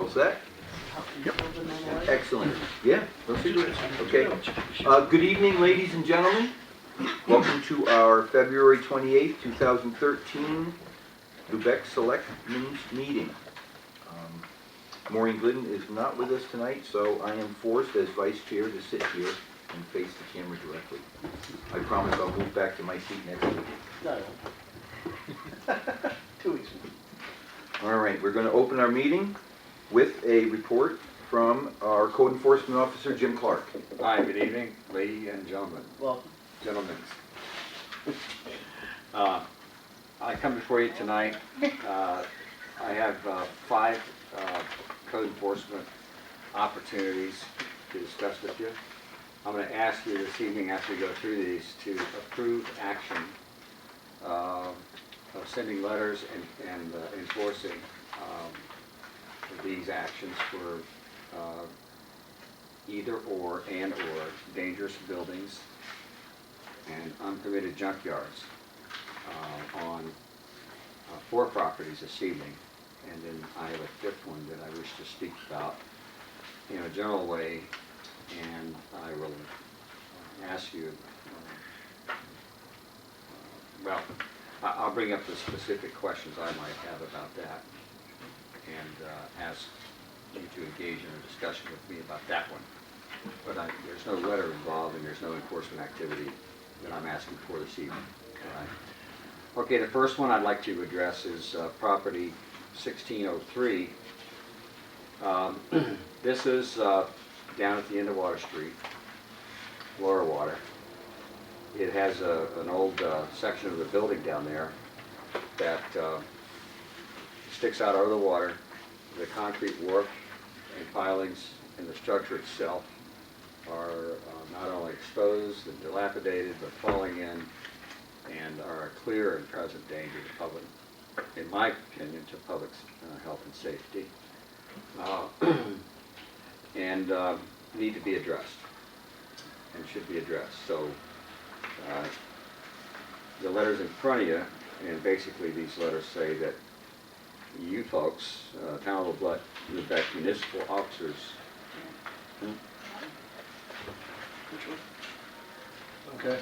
All set? Excellent. Yeah, let's do it. Okay. Good evening, ladies and gentlemen. Welcome to our February 28th, 2013 Lubec Selectmen's meeting. Maureen Glidden is not with us tonight, so I am forced as vice chair to sit here and face the camera directly. I promise I'll move back to my seat next week. No. 2 weeks. All right, we're going to open our meeting with a report from our code enforcement officer, Jim Clark. Hi, good evening, ladies and gentlemen. Welcome. Gentlemen. I come before you tonight. I have 5 code enforcement opportunities to discuss with you. I'm going to ask you this evening, after we go through these, to approve action of sending letters and enforcing these actions for either or dangerous buildings and unpermitted junkyards on 4 properties this evening. And then I have a 5th one that I wish to speak about in a general way, and I will ask you, well, I'll bring up the specific questions I might have about that and ask you to engage in a discussion with me about that one. But there's no letter involved and there's no enforcement activity that I'm asking for this evening. All right. Okay, the first one I'd like to address is property 1603. This is down at the end of Water Street, Lower Water. It has an old section of the building down there that sticks out over the water. The concrete work and pilings in the structure itself are not only exposed and dilapidated, but falling in and are a clear and present danger to public, in my opinion, to public health and safety, and need to be addressed and should be addressed. So the letters in front of you, and basically these letters say that you folks, Town of Lubec municipal officers, Okay.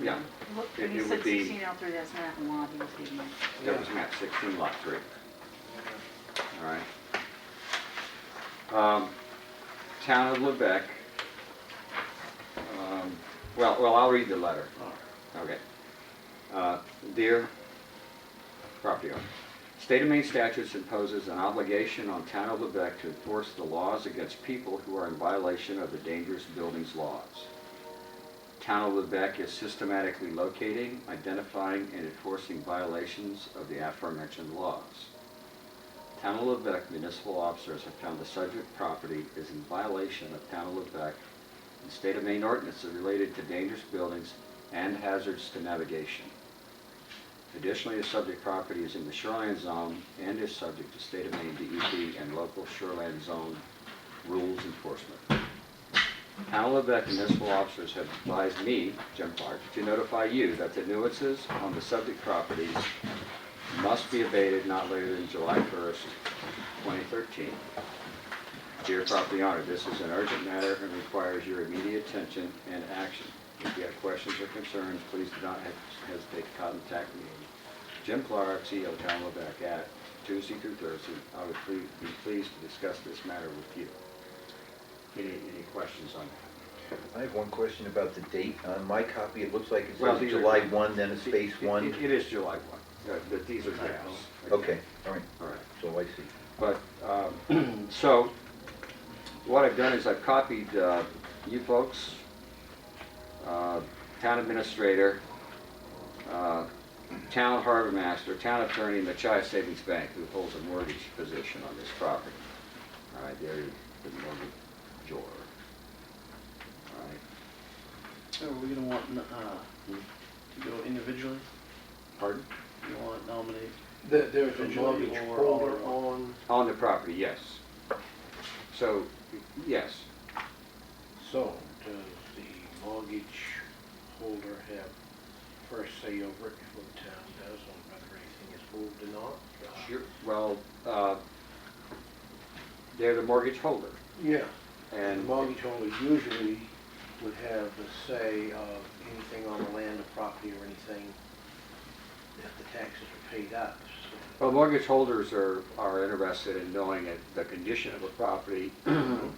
yeah, Look, It- when you it said would be- 1603, that's map and lot, he was giving me. that was map 16, lot 3. All right. Town of Lubec. Well, I'll read the letter. Okay. Dear property owner, State of Maine statutes imposes an obligation on Town of Lubec to enforce the laws against people who are in violation of the dangerous buildings laws. Town of Lubec is systematically locating, identifying, and enforcing violations of the aforementioned laws. Town of Lubec municipal officers have found the subject property is in violation of Town of Lubec and State of Maine ordinances related to dangerous buildings and hazards to navigation. Additionally, the subject property is in the shoreline zone and is subject to State of Maine DEP and local shoreline zone rules enforcement. Town of Lubec municipal officers have advised me, Jim Clark, to notify you that the nuisances on the subject properties must be abated not later than July 1st, 2013. Dear property owner, this is an urgent matter and requires your immediate attention and action. If you have questions or concerns, please do not hesitate to contact me. Jim Clark, CEO of Town of Lubec, at Tuesday through Thursday. I would be pleased to discuss this matter with you. Any questions on that? I have one question about the date. On my copy, it looks like it Well, says these are- July 1, then a space 1. It is July 1, but these are typos. Okay, all right, All right. so I see. But, so, what I've done is I've copied you folks, town administrator, town harbor master, town attorney, and the Chi Savings Bank, who holds a mortgage position on this property. All right, they're the mortgagor. All right. So are we gonna want to go individually? Pardon? You want to nominate There's a individually mortgage or holder all? on, On the property, yes. So, yes. so does the mortgage holder have first say over it before the town does on whether anything is moved or not? Sure. Well, they're the mortgage holder. Yeah. The And mortgage holder usually would have the say of anything on the land or property or anything that the taxes are paid up. So, well, mortgage holders are interested in knowing the condition of a property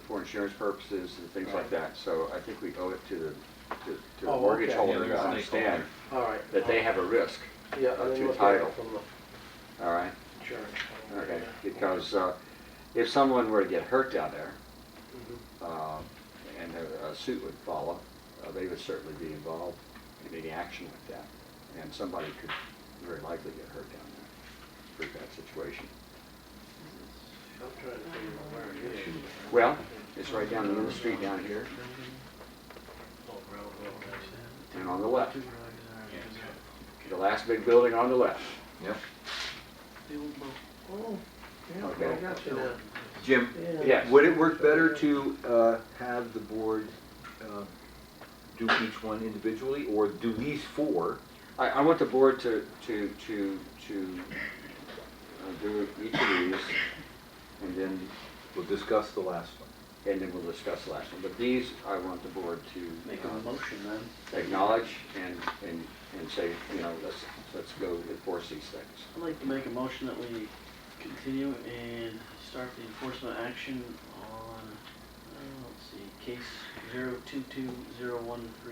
for insurance purposes and things like that. So I think we owe it to the Oh, mortgage okay. holder Yeah, to they're a understand all right. that they have a risk, Yeah, and then to look at title. it from the all right? insurance. Okay, because if someone were to get hurt down there, Mhm. and a suit would follow, they would certainly be involved in any action like that. And somebody could very likely get hurt down there. Pretty bad situation. I'm trying to figure out where it is. Well, it's right down the middle of the street down here, Oh, railroad, and on the left. The last big building on the left. Yep. Oh, yeah, Okay. I got you now. Jim, Yeah. Yes. would it work better to have the board do each one individually, or do these four? I want the board to do each of these, and then We'll discuss the last one. we'll discuss the last one. But these, I want the board to Make a motion then. acknowledge and say, you know, let's go enforce these things. I'd like to make a motion that we continue and start the enforcement action on, let's see, case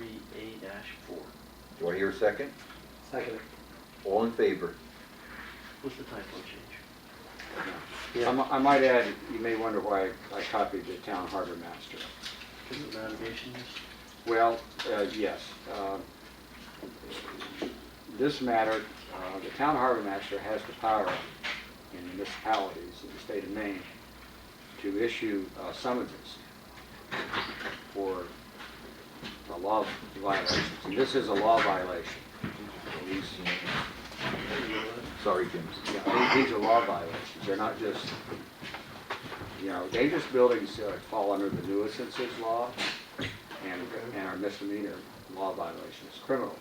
022013A-4. Do I hear a second? Second. All in favor? What's the typo change? Yeah. I might add, you may wonder why I copied the town harbor master. Because of navigations? Well, yes. This matter, the town harbor master has the power in municipalities in the state of Maine to issue summonses for law violations. And this is a law violation. These, Sorry, Jim. yeah, these are law violations. They're not just, you know, dangerous buildings fall under the nuisances law and are misdemeanor law violations, criminal.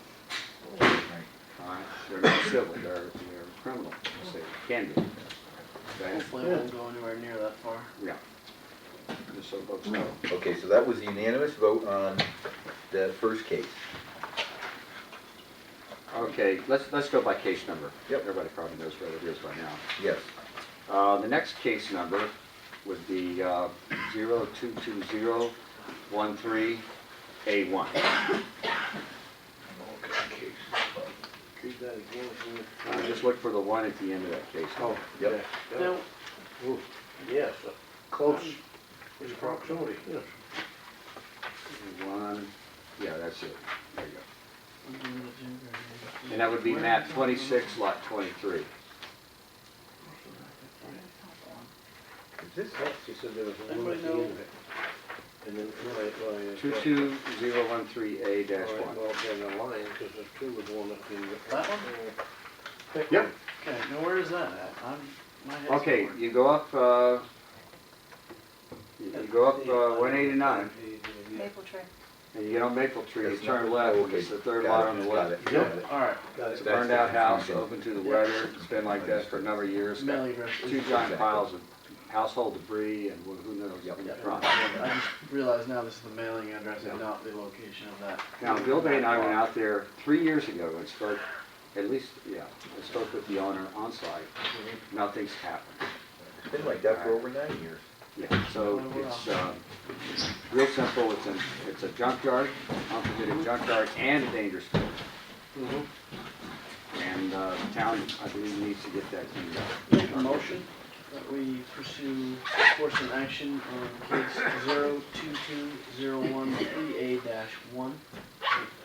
All right? They're not civil, they're criminal, so they can be. Okay? Hopefully it won't go anywhere near that far. Yeah. Just so folks know. Okay, so that was a unanimous vote on the first case. Okay, let's go by case number. Yep. Everybody probably knows what it is by now. Yes. The next case number would be 022013A1. Read that again. Just look for the one at the end of that case. Oh, Yep. yeah. Now, Ooh, yes, close, in proximity, yes. One, yeah, that's it. There you go. And that would be map 26, lot 23. Is this? Yes, he said there was a one at the end of it. And then, right, 22013A-1. well, then the line, because there's two with one at the. That one? Pick Yep. one. Okay, now where is that at? My head's Okay, going. you go up, 189, Maple tree. and you get on Maple Tree, you That's turn not- left, okay. it's the third Got lot it, on the got left. it, got it. All right, Got It's it. a burned out house, confusion. open to the weather, it's been like that for a number of years. Got mailing address. two giant piles of household debris and who knows Yep. in Yeah, front. I just realized now this is the mailing address and not the location of that. Now, Bill Bay and I went out there 3 years ago and spoke, at least, yeah, I spoke with the owner on site. Nothing's happened. It's been like that for over 9 years. Yeah, so it's real simple. It's a junkyard, unpermitted junkyard, and a dangerous building. Mhm. And the town, I believe, needs to get that cleaned up. Make a motion that we pursue enforcement action on case 022013A-1.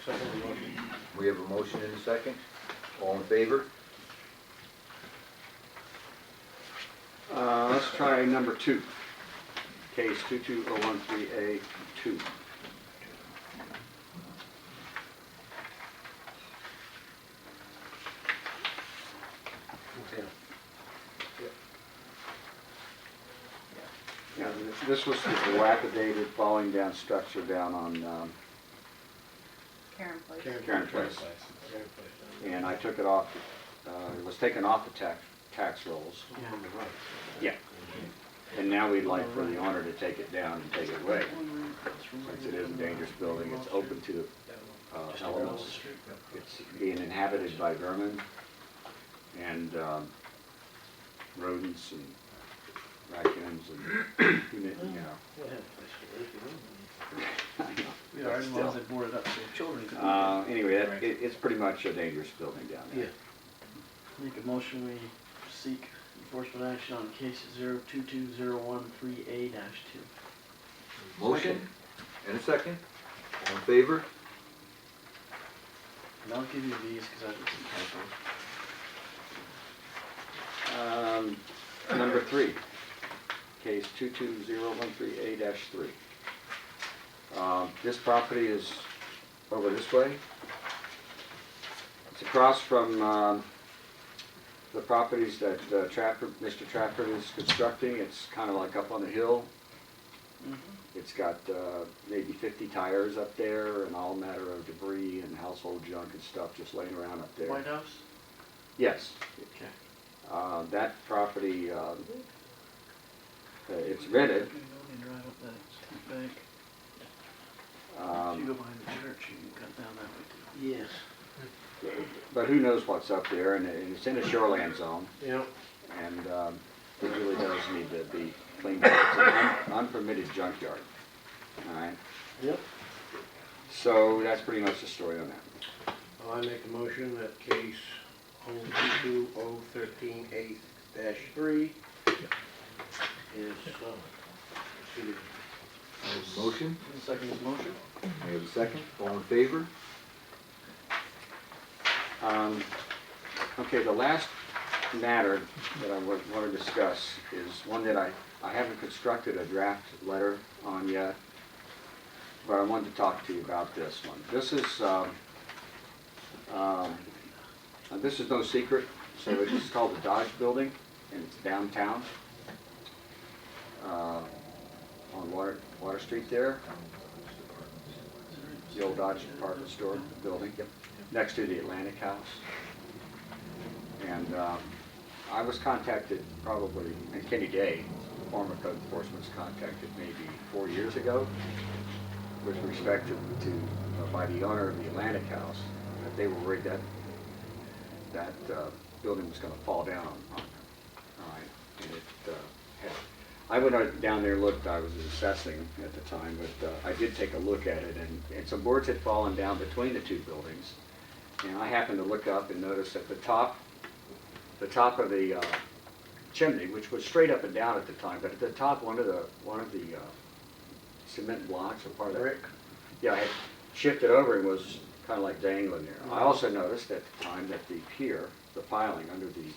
Second motion. We have a motion and a second. All in favor? Let's try number 2, case 22013A2. Yeah. Yeah, this was the dilapidated, falling down structure down on Karen Place. Karen Place. And I took it off, it was taken off the tax rolls. Yeah. Yeah. And now we'd like for the owner to take it down and take it away. Since it is a dangerous building, it's open to elements. It's being inhabited by vermin and rodents and raccoons and, you know. We'll have a place to live, you know. We are the ones that boarded up so children could. Anyway, it's pretty much a dangerous building down there. Yeah. Make a motion, we seek enforcement action on case 022013A-2. Motion and a second. All in favor? And I'll give you these because I did some typos. Number 3, case 22013A-3. This property is over this way. It's across from the properties that Mr. Trafford is constructing. It's kind of like up on the hill. It's got maybe 50 tires up there and all manner of debris and household junk and stuff just laying around up there. White House? Yes. Okay. That property, it's rented. Drive up that bank. If Um, you go behind the church, you can cut down that way too. Yes. But who knows what's up there, and it's in a shoreland zone, Yeah. and it really does need to be cleaned up. It's an unpermitted junkyard, all right? Yep. So that's pretty much the story on that. I make a motion that case 022013A-3 is proceeded. Motion. Second is motion. I have a second. All in favor? Okay, the last matter that I want to discuss is one that I haven't constructed a draft letter on yet, but I wanted to talk to you about this one. This is no secret, so it's called the Dodge Building, and it's downtown on Water Street there. The old Dodge department store building, next to the Atlantic House. And I was contacted probably, and Kenny Day, former code enforcement, was contacted maybe 4 years ago with respect to by the owner of the Atlantic House, that they were worried that building was going to fall down on them. All right, and it had. I went down there and looked. I was assessing at the time, but I did take a look at it, and some boards had fallen down between the two buildings. And I happened to look up and notice that the top of the chimney, which was straight up and down at the time, but at the top, one of the cement blocks or part of Brick. yeah, had shifted over and was kind of like dangling there. I also noticed at the time that the pier, the piling under the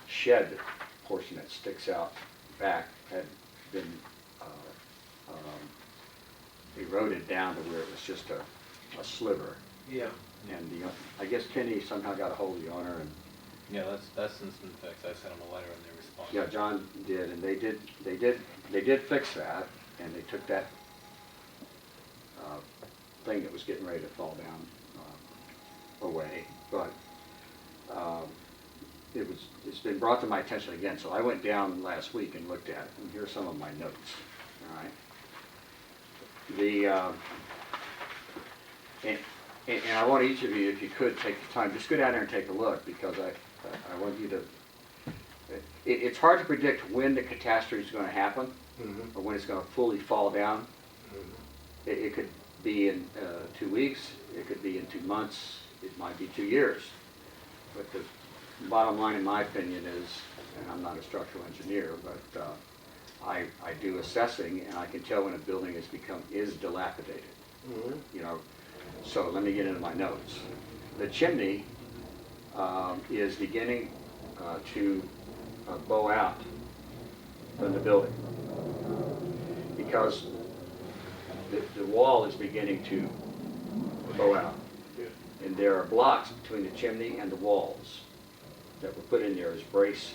shed portion that sticks out back, had been eroded down to where it was just a sliver. Yeah. And I guess Kenny somehow got a hold of the owner, and Yeah, that's since been fixed. I sent them a letter and they responded. yeah, John did, and they did fix that, and they took that thing that was getting ready to fall down away. But it's been brought to my attention again, so I went down last week and looked at it, and here's some of my notes. All right. And I want each of you, if you could, take the time, just go down there and take a look, because I want you to. It's hard to predict when the catastrophe is going to happen, or when it's going to fully fall down. It could be in 2 weeks, it could be in 2 months, it might be 2 years. But the bottom line, in my opinion, is, and I'm not a structural engineer, but I do assessing, and I can tell when a building is dilapidated. You know, so let me get into my notes. The chimney is beginning to bow out from the building, because the wall is beginning to bow out. And there are blocks between the chimney and the walls that were put in there as braces